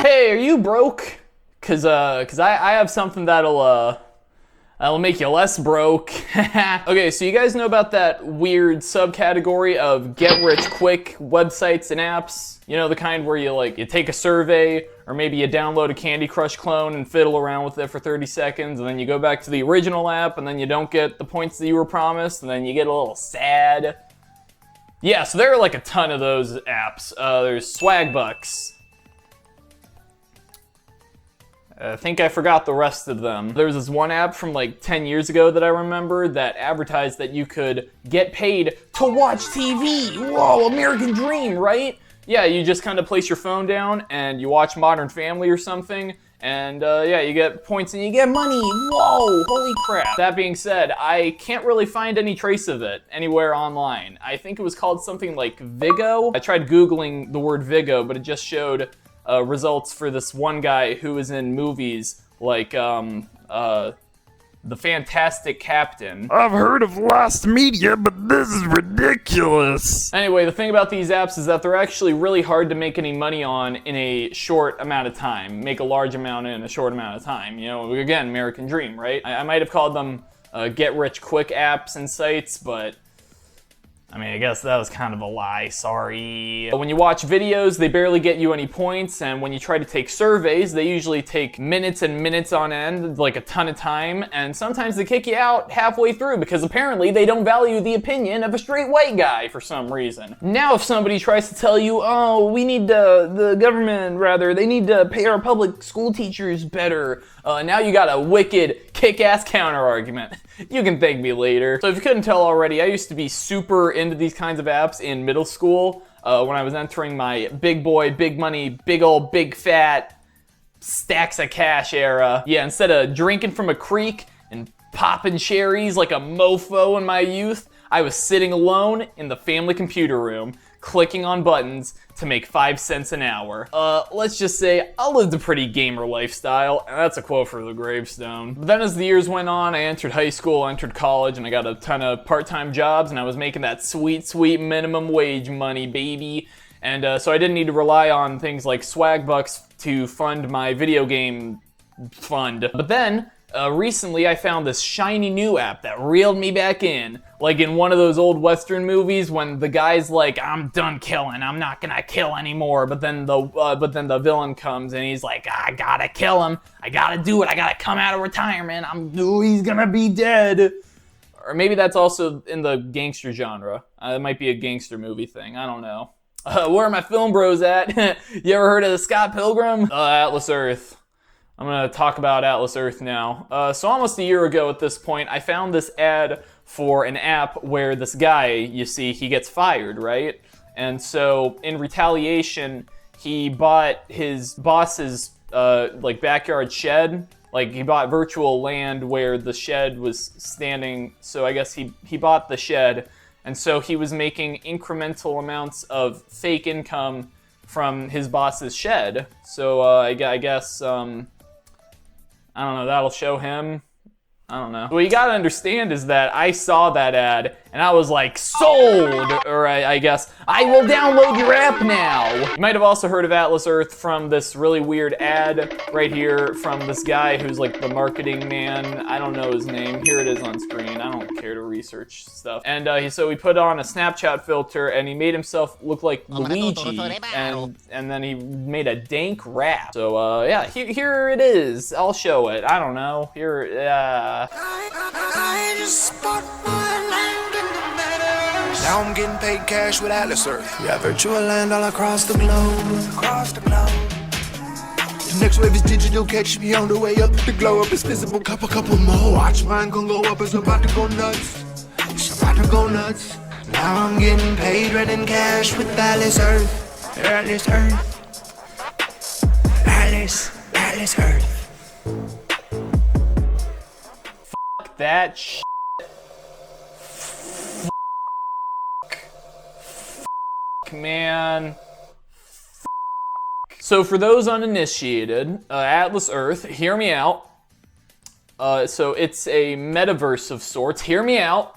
Hey, are you broke? Cause I have something that'll make you less broke. Okay, so you guys know about that weird subcategory of get-rich-quick websites and apps? You know, the kind where you take a survey, or maybe you download a Candy Crush clone and fiddle around with it for 30 seconds, and then you go back to the original app, and then you don't get the points that you were promised, and then you get a little sad. Yeah, so there are like a ton of those apps. There's Swagbucks. I think I forgot the rest of them. There was this one app from like 10 years ago that I remember that advertised that you could get paid to watch TV. Whoa, American dream, right? Yeah, you just kind of place your phone down and you watch Modern Family or something, and yeah, you get points and you get money. Whoa, holy crap. That being said, I can't really find any trace of it anywhere online. I think it was called something like Vigo. I tried Googling the word Vigo, but it just showed results for this one guy who was in movies like The Fantastic Captain. I've heard of Lost Media, but this is ridiculous. Anyway, the thing about these apps is that they're actually really hard to make any money on in a short amount of time. Make a large amount in a short amount of time. You know, again, American dream, right? I might have called them get-rich-quick apps and sites, but I mean, I guess that was kind of a lie, sorry. When you watch videos, they barely get you any points, and when you try to take surveys, they usually take minutes and minutes on end, like a ton of time, and sometimes they kick you out halfway through because apparently they don't value the opinion of a straight white guy for some reason. Now if somebody tries to tell you, oh, we need the government, rather, they need to pay our public school teachers better, now you got a wicked, kick-ass counter-argument. You can thank me later. So if you couldn't tell already, I used to be super into these kinds of apps in middle school when I was entering my big boy, big money, big old, big fat stacks of cash era. Yeah, instead of drinking from a creek and popping cherries like a mofo in my youth, I was sitting alone in the family computer room, clicking on buttons to make 5 cents an hour. Let's just say I lived a pretty gamer lifestyle, and that's a quote for the gravestone. But then as the years went on, I entered high school, entered college, and I got a ton of part-time jobs, and I was making that sweet, sweet minimum wage money, baby. And so I didn't need to rely on things like Swagbucks to fund my video game fund. But then, recently I found this shiny new app that reeled me back in. Like in one of those old Western movies when the guy's like, I'm done killing, I'm not gonna kill anymore, but then the villain comes and he's like, I gotta kill him, I gotta do it, I gotta come out of retirement, he's gonna be dead. Or maybe that's also in the gangster genre. It might be a gangster movie thing, I don't know. Where are my film bros at? You ever heard of the Scott Pilgrim? Atlas Earth. I'm gonna talk about Atlas Earth now. So almost a year ago at this point, I found this ad for an app where this guy, you see, he gets fired, right? And so in retaliation, he bought his boss's like backyard shed. Like he bought virtual land where the shed was standing. So I guess he bought the shed. And so he was making incremental amounts of fake income from his boss's shed. So I guess, I don't know, that'll show him. I don't know. What you gotta understand is that I saw that ad and I was like, sold! Or I guess, I will download your app now! You might have also heard of Atlas Earth from this really weird ad right here from this guy who's like the marketing man. I don't know his name. Here it is on screen. I don't care to research stuff. And so he put on a Snapchat filter and he made himself look like Luigi, and then he made a dank rap. So yeah, here it is. I'll show it. I don't know. Here, I just bought my land in the meadows. Now I'm getting paid cash with Atlas Earth. Yeah, virtual land all across the globe. Across the globe. The next wave is digital, catch me on the way up. The glow up is visible, couple more. Watch mine gon' go up, it's about to go nuts. It's about to go nuts. Now I'm getting paid, red in cash with Atlas Earth. Atlas Earth. Atlas Earth. that shit. Man. So for those uninitiated, Atlas Earth, hear me out. So it's a metaverse of sorts. Hear me out.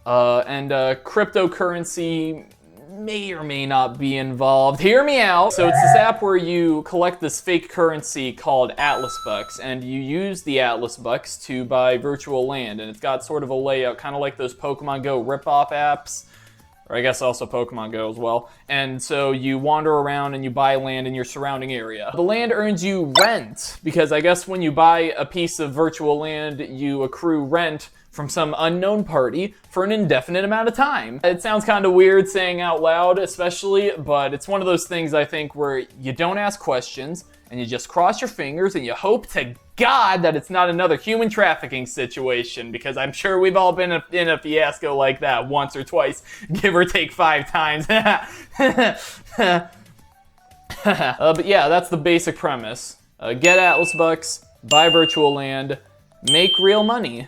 And cryptocurrency may or may not be involved. Hear me out. So it's this app where you collect this fake currency called Atlas Bucks, and you use the Atlas Bucks to buy virtual land, and it's got sort of a layout, kind of like those Pokemon Go rip-off apps, or I guess also Pokemon Go as well. And so you wander around and you buy land in your surrounding area. The land earns you rent, because I guess when you buy a piece of virtual land, you accrue rent from some unknown party for an indefinite amount of time. It sounds kind of weird saying out loud, especially, but it's one of those things I think where you don't ask questions and you just cross your fingers and you hope to God that it's not another human trafficking situation, because I'm sure we've all been in a fiasco like that once or twice, give or take 5 times. But yeah, that's the basic premise. Get Atlas Bucks, buy virtual land, make real money.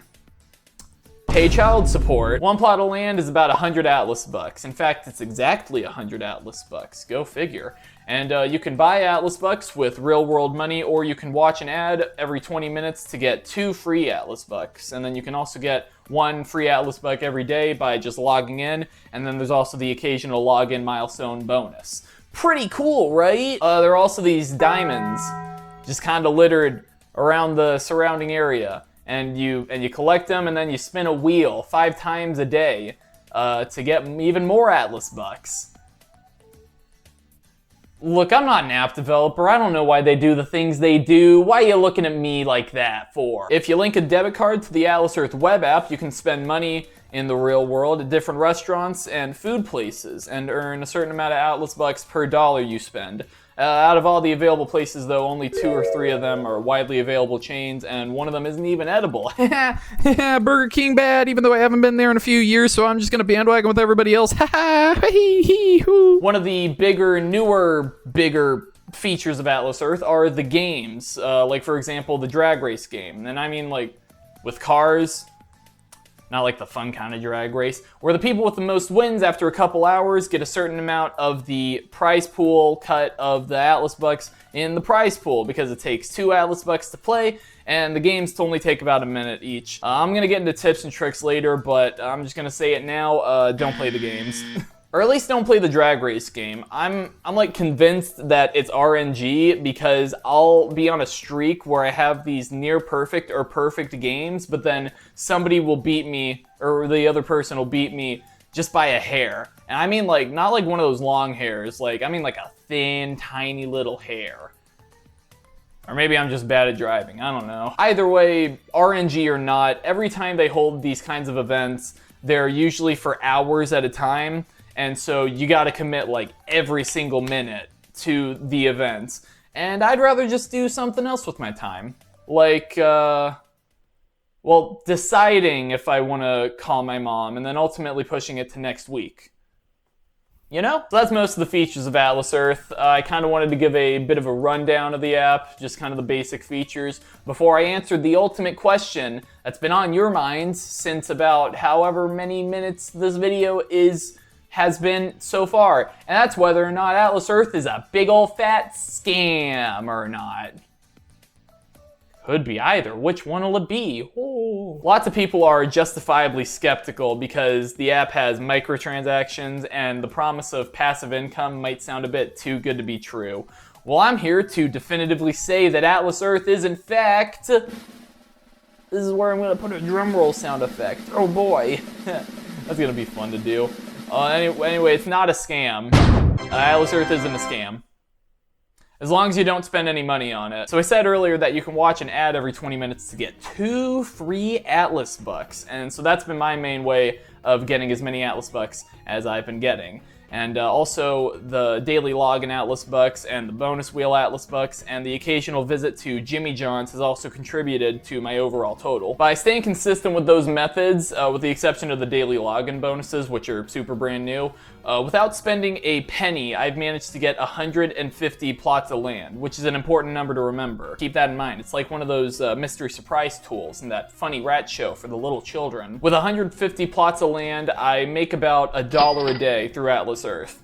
Pay child support. One plot of land is about 100 Atlas Bucks. In fact, it's exactly 100 Atlas Bucks. Go figure. And you can buy Atlas Bucks with real world money, or you can watch an ad every 20 minutes to get 2 free Atlas Bucks. And then you can also get 1 free Atlas Buck every day by just logging in. And then there's also the occasional login milestone bonus. Pretty cool, right? There are also these diamonds just kind of littered around the surrounding area. And you collect them, and then you spin a wheel 5 times a day to get even more Atlas Bucks. Look, I'm not an app developer. I don't know why they do the things they do. Why are you looking at me like that for? If you link a debit card to the Atlas Earth web app, you can spend money in the real world at different restaurants and food places and earn a certain amount of Atlas Bucks per dollar you spend. Out of all the available places, though, only 2 or 3 of them are widely available chains, and one of them isn't even edible. Burger King bad, even though I haven't been there in a few years, so I'm just gonna bandwagon with everybody else. One of the bigger features of Atlas Earth are the games. Like, for example, the drag race game. And I mean, like, with cars. Not like the fun kind of drag race, where the people with the most wins after a couple hours get a certain amount of the prize pool cut of the Atlas Bucks in the prize pool, because it takes 2 Atlas Bucks to play, and the games only take about a minute each. I'm going to get into tips and tricks later, but I'm just going to say it now, don't play the games. Or at least don't play the drag race game. I'm like convinced that it's RNG, because I'll be on a streak where I have these near perfect or perfect games, but then somebody will beat me, or the other person will beat me just by a hair. And I mean, like, not like one of those long hairs, like, I mean like a thin, tiny little hair. Or maybe I'm just bad at driving, I don't know. Either way, RNG or not, every time they hold these kinds of events, they're usually for hours at a time. And so you gotta commit like every single minute to the events. And I'd rather just do something else with my time. Like, well, deciding if I wanna call my mom and then ultimately pushing it to next week. You know? So that's most of the features of Atlas Earth. I kind of wanted to give a bit of a rundown of the app, just kind of the basic features, before I answered the ultimate question that's been on your minds since about however many minutes this video has been so far, and that's whether or not Atlas Earth is a big old fat scam or not. Could be either. Which one will it be? Ooh. Lots of people are justifiably skeptical because the app has microtransactions and the promise of passive income might sound a bit too good to be true. Well, I'm here to definitively say that Atlas Earth is in fact... This is where I'm gonna put a drum roll sound effect. Oh boy. That's gonna be fun to do. Anyway, it's not a scam. Atlas Earth isn't a scam. As long as you don't spend any money on it. So I said earlier that you can watch an ad every 20 minutes to get 2 free Atlas Bucks. And so that's been my main way of getting as many Atlas Bucks as I've been getting. And also the daily login Atlas Bucks and the bonus wheel Atlas Bucks and the occasional visit to Jimmy John's has also contributed to my overall total. By staying consistent with those methods, with the exception of the daily login bonuses, which are super brand new, without spending a penny, I've managed to get 150 plots of land, which is an important number to remember. Keep that in mind. It's like one of those mystery surprise tools in that funny rat show for the little children. With 150 plots of land, I make about $1 a day through Atlas Earth.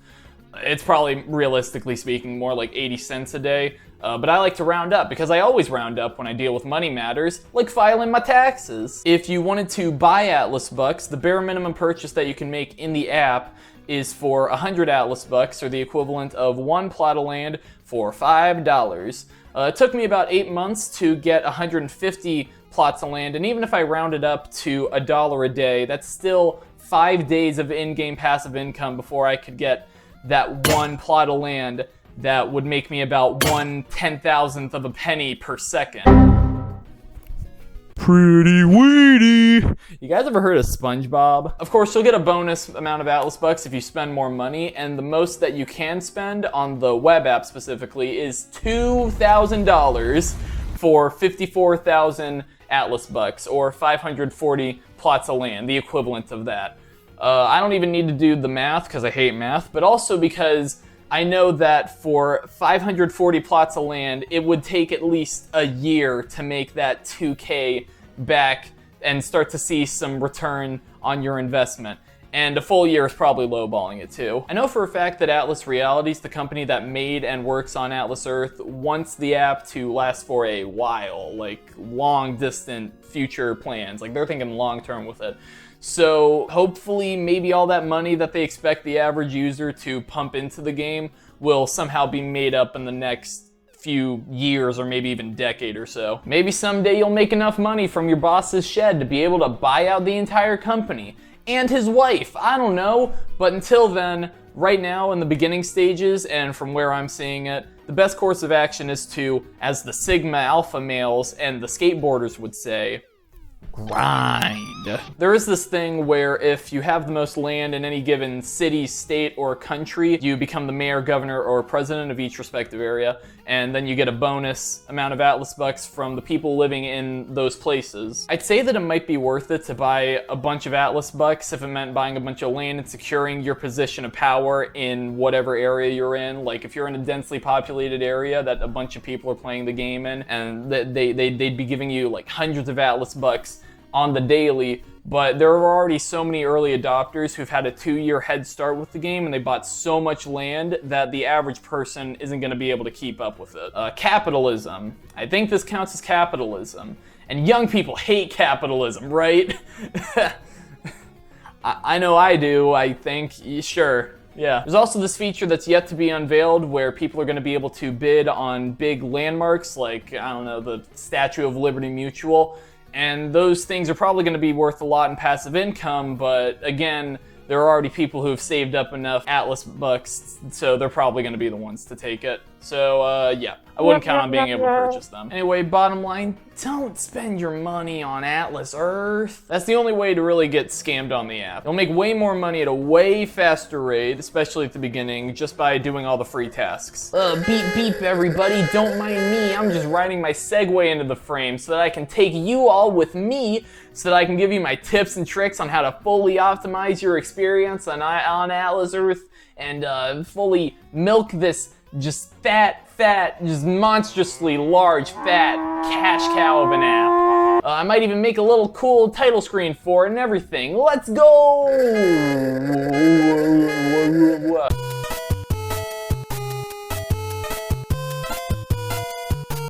It's probably, realistically speaking, more like 80 cents a day, but I like to round up because I always round up when I deal with money matters, like filing my taxes. If you wanted to buy Atlas Bucks, the bare minimum purchase that you can make in the app is for 100 Atlas bucks, or the equivalent of 1 plot of land for $5. It took me about 8 months to get 150 plots of land, and even if I round it up to $1 a day, that's still 5 days of in-game passive income before I could get that 1 plot of land that would make me about 1/10,000th of a penny per second. Pretty weedy. You guys ever heard of SpongeBob? Of course, you'll get a bonus amount of Atlas bucks if you spend more money, and the most that you can spend on the web app specifically is $2,000 for 54,000 Atlas bucks, or 540 plots of land, the equivalent of that. I don't even need to do the math because I hate math, but also because I know that for 540 plots of land, it would take at least a year to make that 2K back and start to see some return on your investment. And a full year is probably lowballing it too. I know for a fact that Atlas Realities, the company that made and works on Atlas Earth, wants the app to last for a while, like long distant future plans. Like they're thinking long term with it. So hopefully maybe all that money that they expect the average user to pump into the game will somehow be made up in the next few years or maybe even decade or so. Maybe someday you'll make enough money from your boss's shed to be able to buy out the entire company and his wife. I don't know. But until then, right now in the beginning stages and from where I'm seeing it, the best course of action is to, as the Sigma Alpha males and the skateboarders would say, grind. There is this thing where if you have the most land in any given city, state, or country, you become the mayor, governor, or president of each respective area, and then you get a bonus amount of Atlas bucks from the people living in those places. I'd say that it might be worth it to buy a bunch of Atlas bucks if it meant buying a bunch of land and securing your position of power in whatever area you're in. Like if you're in a densely populated area that a bunch of people are playing the game in, and they'd be giving you like hundreds of Atlas bucks on the daily, but there are already so many early adopters who've had a 2-year head start with the game, and they bought so much land that the average person isn't going to be able to keep up with it. Capitalism. I think this counts as capitalism. And young people hate capitalism, right? I know I do, I think. Sure. Yeah. There's also this feature that's yet to be unveiled where people are going to be able to bid on big landmarks like, I don't know, the Statue of Liberty Mutual. And those things are probably going to be worth a lot in passive income, but again, there are already people who have saved up enough Atlas bucks, so they're probably going to be the ones to take it. So, yeah, I wouldn't count on being able to purchase them. Anyway, bottom line, don't spend your money on Atlas Earth. That's the only way to really get scammed on the app. You'll make way more money at a way faster rate, especially at the beginning, just by doing all the free tasks. Beep beep everybody, don't mind me. I'm just riding my Segway into the frame so that I can take you all with me, so that I can give you my tips and tricks on how to fully optimize your experience on Atlas Earth and fully milk this just fat, just monstrously large, fat cash cow of an app. I might even make a little cool title screen for it and everything. Let's go!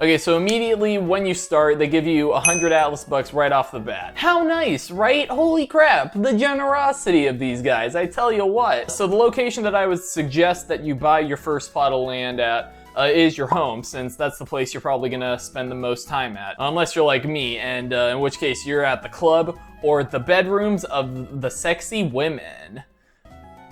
Okay, so immediately when you start, they give you 100 Atlas bucks right off the bat. How nice, right? Holy crap, the generosity of these guys, I tell you what. So the location that I would suggest that you buy your first plot of land at is your home, since that's the place you're probably gonna spend the most time at. Unless you're like me, and in which case you're at the club or the bedrooms of the sexy women.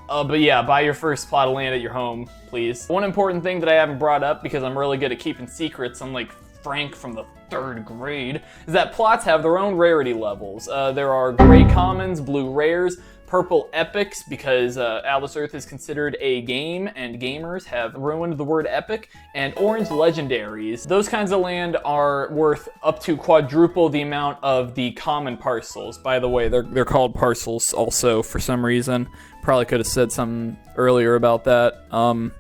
But yeah, buy your first plot of land at your home, please. One important thing that I haven't brought up because I'm really good at keeping secrets, unlike Frank from the 3rd grade, is that plots have their own rarity levels. There are gray commons, blue rares, purple epics, because Atlas Earth is considered a game and gamers have ruined the word epic, and orange legendaries. Those kinds of land are worth up to quadruple the amount of the common parcels. By the way, they're called parcels also for some reason. Probably could have said something earlier about that. So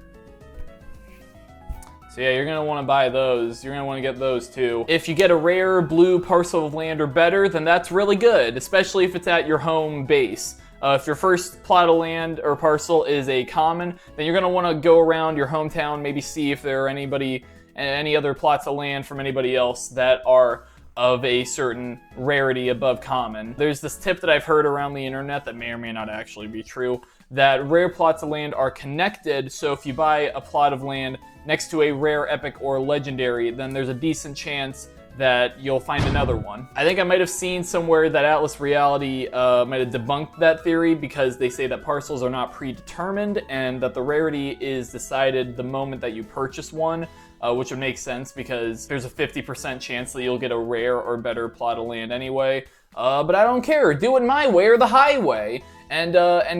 yeah, you're gonna wanna buy those. You're gonna wanna get those too. If you get a rare blue parcel of land or better, then that's really good, especially if it's at your home base. If your first plot of land or parcel is a common, then you're gonna wanna go around your hometown, maybe see if there are any other plots of land from anybody else that are of a certain rarity above common. There's this tip that I've heard around the internet that may or may not actually be true, that rare plots of land are connected, so if you buy a plot of land next to a rare, epic, or legendary, then there's a decent chance that you'll find another one. I think I might have seen somewhere that Atlas Reality might have debunked that theory because they say that parcels are not predetermined and that the rarity is decided the moment that you purchase one, which would make sense because there's a 50% chance that you'll get a rare or better plot of land anyway. But I don't care. Do it my way or the highway, and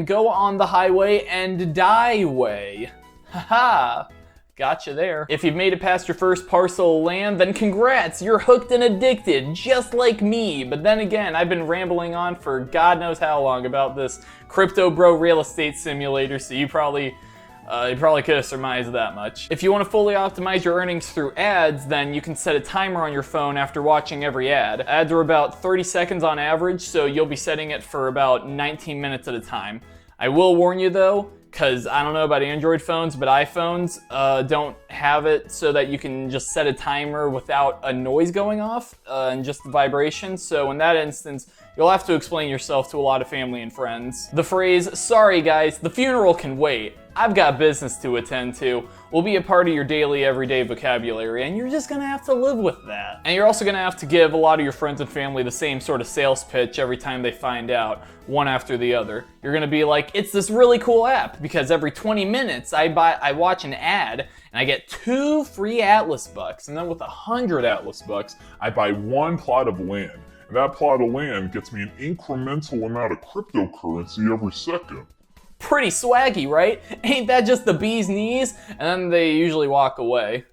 go on the highway and die way. Haha. Gotcha there. If you've made it past your first parcel of land, then congrats, you're hooked and addicted, just like me. But then again, I've been rambling on for God knows how long about this Crypto Bro real estate simulator, so you probably could have surmised that much. If you want to fully optimize your earnings through ads, then you can set a timer on your phone after watching every ad. Ads are about 30 seconds on average, so you'll be setting it for about 19 minutes at a time. I will warn you though, because I don't know about Android phones, but iPhones don't have it so that you can just set a timer without a noise going off and just the vibration. So in that instance, you'll have to explain yourself to a lot of family and friends. The phrase, "Sorry guys, the funeral can wait. I've got business to attend to," will be a part of your daily, everyday vocabulary, and you're just gonna have to live with that. And you're also gonna have to give a lot of your friends and family the same sort of sales pitch every time they find out, one after the other. You're gonna be like, "It's this really cool app because every 20 minutes I watch an ad and I get 2 free Atlas bucks, and then with 100 Atlas bucks, I buy 1 plot of land, and that plot of land gets me an incremental amount of cryptocurrency every second." Pretty swaggy, right? Ain't that just the bee's knees? And then they usually walk away.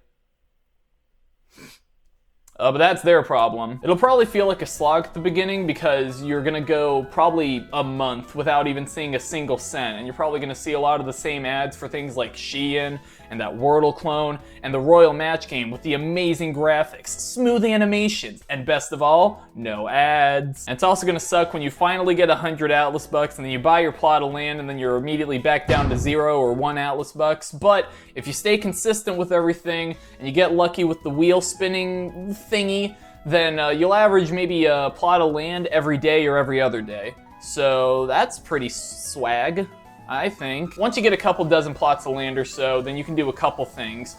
But that's their problem. It'll probably feel like a slog at the beginning because you're gonna go probably a month without even seeing a single cent, and you're probably gonna see a lot of the same ads for things like Shein and that Wordle clone and the Royal Match game with the amazing graphics, smooth animations, and best of all, no ads. And it's also gonna suck when you finally get 100 Atlas bucks and then you buy your plot of land and then you're immediately back down to 0 or 1 Atlas bucks. But if you stay consistent with everything and you get lucky with the wheel spinning thingy, then you'll average maybe a plot of land every day or every other day. So that's pretty swag, I think. Once you get a couple dozen plots of land or so, then you can do a couple things.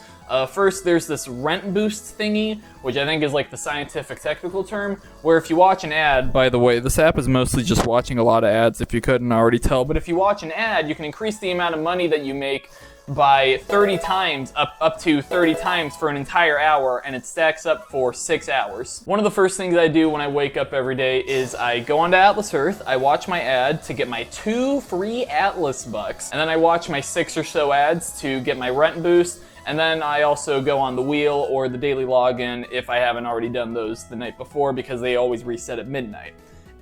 First, there's this rent boost thingy, which I think is like the scientific technical term, where if you watch an ad... By the way, this app is mostly just watching a lot of ads, if you couldn't already tell. But if you watch an ad, you can increase the amount of money that you make by 30 times, up to 30 times for an entire hour, and it stacks up for 6 hours. One of the first things I do when I wake up every day is I go onto Atlas Earth, I watch my ad to get my 2 free Atlas bucks, and then I watch my 6 or so ads to get my rent boost, and then I also go on the wheel or the daily login if I haven't already done those the night before because they always reset at midnight.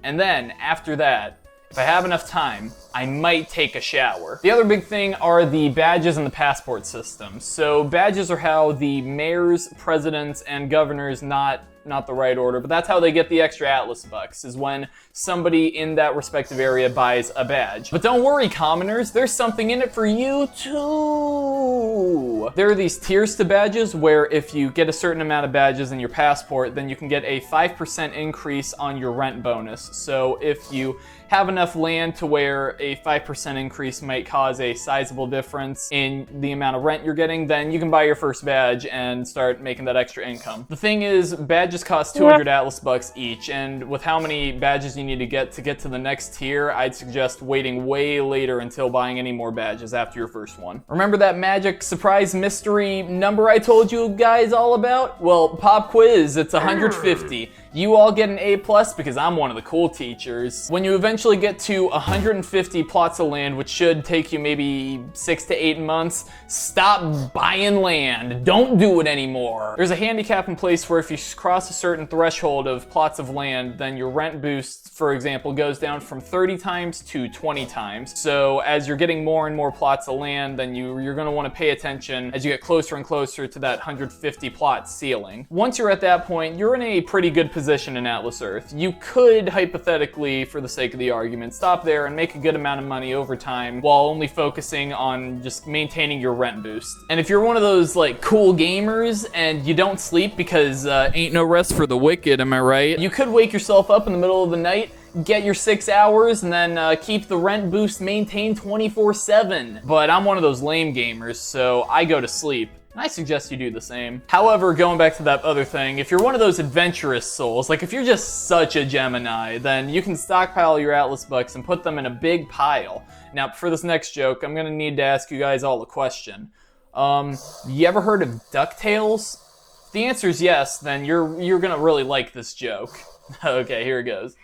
And then after that, if I have enough time, I might take a shower. The other big thing are the badges and the passport system. So badges are how the mayors, presidents, and governors, not the right order, but that's how they get the extra Atlas bucks, is when somebody in that respective area buys a badge. But don't worry, commoners, there's something in it for you too. There are these tiers to badges where if you get a certain amount of badges in your passport, then you can get a 5% increase on your rent bonus. So if you have enough land to where a 5% increase might cause a sizable difference in the amount of rent you're getting, then you can buy your first badge and start making that extra income. The thing is, badges cost 200 Atlas bucks each, and with how many badges you need to get to the next tier, I'd suggest waiting way later until buying any more badges after your first one. Remember that magic surprise mystery number I told you guys all about? Well, pop quiz, it's 150. You all get an A+ because I'm one of the cool teachers. When you eventually get to 150 plots of land, which should take you maybe 6 to 8 months, stop buying land. Don't do it anymore. There's a handicap in place where if you cross a certain threshold of plots of land, then your rent boost, for example, goes down from 30 times to 20 times. So as you're getting more and more plots of land, then you're gonna wanna pay attention as you get closer and closer to that 150 plot ceiling. Once you're at that point, you're in a pretty good position in Atlas Earth. You could, hypothetically, for the sake of the argument, stop there and make a good amount of money over time while only focusing on just maintaining your rent boost. And if you're one of those like cool gamers and you don't sleep because ain't no rest for the wicked, am I right? You could wake yourself up in the middle of the night, get your 6 hours, and then keep the rent boost maintained 24/7. But I'm one of those lame gamers, so I go to sleep. I suggest you do the same. However, going back to that other thing, if you're one of those adventurous souls, like if you're just such a Gemini, then you can stockpile your Atlas bucks and put them in a big pile. Now, for this next joke, I'm gonna need to ask you guys all a question. You ever heard of DuckTales? If the answer is yes, then you're gonna really like this joke. Okay, here it goes.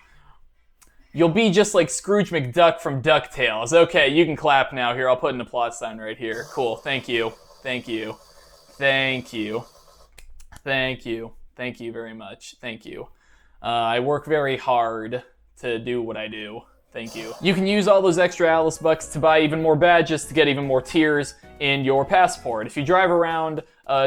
You'll be just like Scrooge McDuck from DuckTales. Okay, you can clap now. Here, I'll put an applause sign right here. Cool, thank you. Thank you. Thank you. Thank you. Thank you very much. Thank you. I work very hard to do what I do. Thank you. You can use all those extra Atlas bucks to buy even more badges to get even more tiers in your passport. If you drive around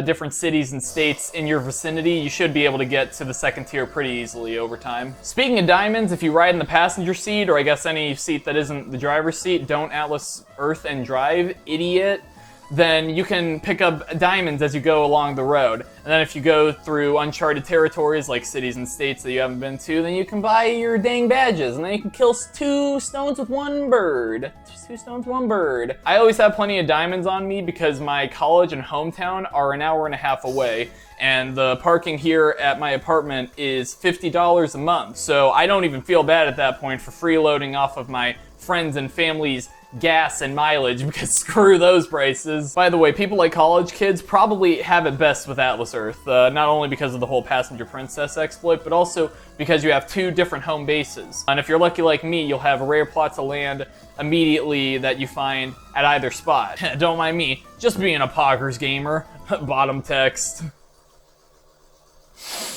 different cities and states in your vicinity, you should be able to get to the 2nd tier pretty easily over time. Speaking of diamonds, if you ride in the passenger seat, or I guess any seat that isn't the driver's seat, don't Atlas Earth and drive, idiot. Then you can pick up diamonds as you go along the road. And then if you go through uncharted territories like cities and states that you haven't been to, then you can buy your dang badges, and then you can kill 2 stones with 1 bird. Just 2 stones, 1 bird. I always have plenty of diamonds on me because my college and hometown are an hour and a half away, and the parking here at my apartment is $50 a month. So I don't even feel bad at that point for freeloading off of my friends and family's gas and mileage, because screw those prices. By the way, people like college kids probably have it best with Atlas Earth, not only because of the whole Passenger Princess exploit, but also because you have 2 different home bases. And if you're lucky like me, you'll have rare plots of land immediately that you find at either spot. Don't mind me, just being a poggers gamer. Bottom text.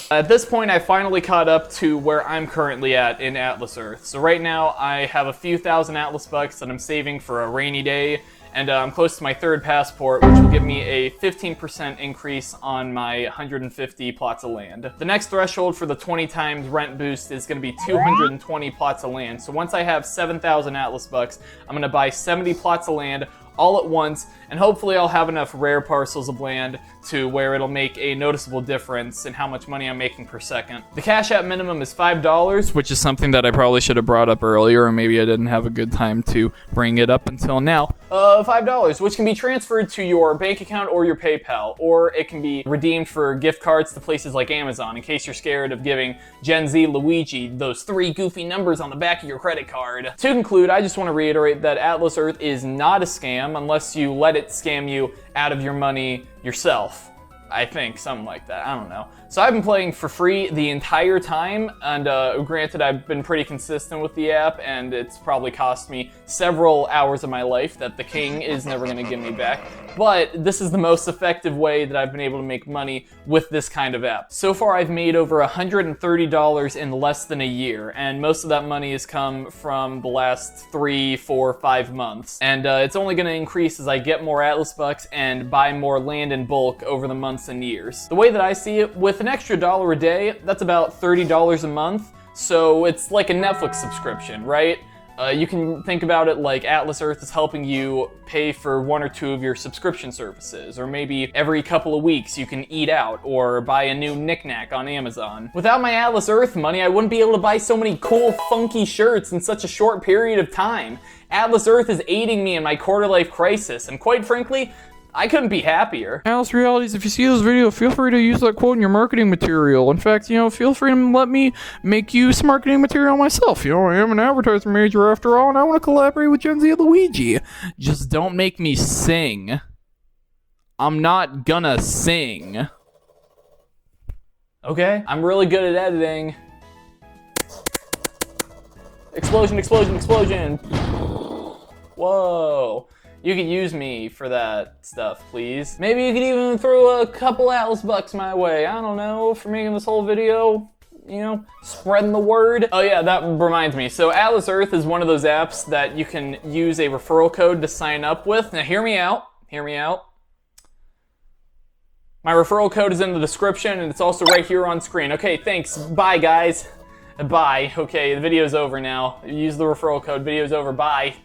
At this point, I finally caught up to where I'm currently at in Atlas Earth. So right now, I have a few thousand Atlas bucks that I'm saving for a rainy day, and I'm close to my 3rd passport, which will give me a 15% increase on my 150 plots of land. The next threshold for the 20 times rent boost is going to be 220 plots of land. So once I have 7,000 Atlas bucks, I'm going to buy 70 plots of land all at once, and hopefully I'll have enough rare parcels of land to where it'll make a noticeable difference in how much money I'm making per second. The Cash App minimum is $5, which is something that I probably should have brought up earlier, or maybe I didn't have a good time to bring it up until now. $5, which can be transferred to your bank account or your PayPal, or it can be redeemed for gift cards to places like Amazon, in case you're scared of giving Gen Z Luigi those 3 goofy numbers on the back of your credit card. To conclude, I just want to reiterate that Atlas Earth is not a scam unless you let it scam you out of your money yourself. I think, something like that, I don't know. So I've been playing for free the entire time, and granted I've been pretty consistent with the app, and it's probably cost me several hours of my life that the king is never gonna give me back, but this is the most effective way that I've been able to make money with this kind of app. So far I've made over $130 in less than a year, and most of that money has come from the last 3, 4, 5 months. And it's only gonna increase as I get more Atlas bucks and buy more land in bulk over the months and years. The way that I see it, with an extra $1 a day, that's about $30 a month, so it's like a Netflix subscription, right? You can think about it like Atlas Earth is helping you pay for 1 or 2 of your subscription services, or maybe every couple of weeks you can eat out or buy a new knickknack on Amazon. Without my Atlas Earth money, I wouldn't be able to buy so many cool, funky shirts in such a short period of time. Atlas Earth is aiding me in my quarter-life crisis, and quite frankly, I couldn't be happier. Alice Realities, if you see this video, feel free to use that quote in your marketing material. In fact, feel free to let me make you some marketing material myself. I am an advertising major after all, and I want to collaborate with Gen Z Luigi. Just don't make me sing. I'm not gonna sing. Okay, I'm really good at editing. Explosion, explosion, explosion. Whoa. You could use me for that stuff, please. Maybe you could even throw a couple Atlas bucks my way. I don't know, for making this whole video, spreading the word. Oh yeah, that reminds me. So Atlas Earth is one of those apps that you can use a referral code to sign up with. Now hear me out. My referral code is in the description, and it's also right here on screen. Okay, thanks. Bye, guys. Bye. Okay, the video's over now. Use the referral code. Video's over. Bye.